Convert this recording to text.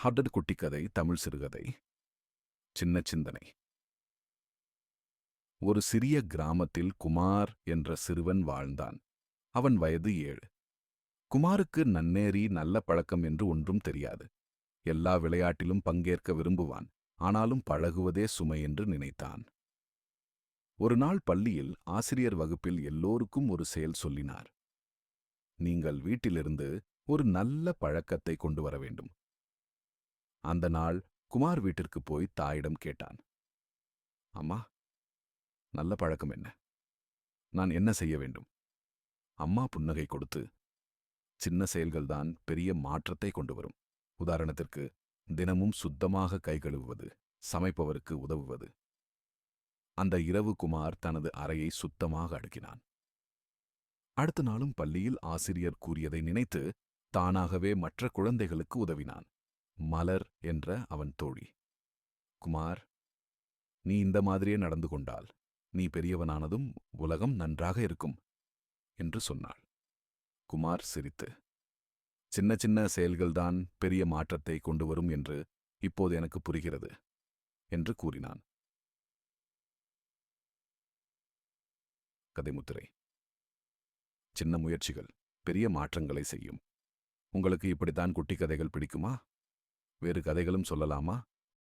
Hearted குட்டிக்கதை Tamil சிறுகதை. சின்ன சிந்தனை. ஒரு சிறிய கிராமத்தில் குமார் என்ற சிறுவன் வாழ்ந்தான். அவன் வயது 7. குமாருக்கு நன்னேறி நல்ல பழக்கம் என்று ஒன்றும் தெரியாது. எல்லா விளையாட்டிலும் பங்கேற்க விரும்புவான். ஆனாலும் பழகுவதே சுமை என்று நினைத்தான். ஒரு நாள் பள்ளியில் ஆசிரியர் வகுப்பில் எல்லோருக்கும் ஒரு செயல் சொல்லினார். நீங்கள் வீட்டிலிருந்து ஒரு நல்ல பழக்கத்தை கொண்டு வர வேண்டும். அந்த நாள் குமார் வீட்டிற்கு போய் தாயிடம் கேட்டான். அம்மா, நல்ல பழக்கம் என்ன? நான் என்ன செய்ய வேண்டும்? அம்மா புன்னகை கொடுத்து, சின்ன செயல்கள்தான் பெரிய மாற்றத்தை கொண்டு வரும். உதாரணத்திற்கு, தினமும் சுத்தமாக கை கழுவுவது, சமைப்பவருக்கு உதவுவது. அந்த இரவு குமார் தனது அறையை சுத்தமாக அடுக்கினான். அடுத்த நாளும் பள்ளியில் ஆசிரியர் கூறியதை நினைத்து தானாகவே மற்ற குழந்தைகளுக்கு உதவினான். மலர் என்ற அவன் தோழி, குமார், நீ இந்த மாதிரியே நடந்து கொண்டால் நீ பெரியவனானதும் உலகம் நன்றாக இருக்கும் என்று சொன்னாள். குமார் சிரித்து, சின்ன சின்ன செயல்கள்தான் பெரிய மாற்றத்தை கொண்டு வரும் என்று இப்போது எனக்கு புரிகிறது என்று கூறினான். கதைமுத்திரை. சின்ன முயற்சிகள் பெரிய மாற்றங்களை செய்யும். உங்களுக்கு இப்படித்தான் குட்டி கதைகள் பிடிக்குமா? வேறு கதைகளும் சொல்லலாமா?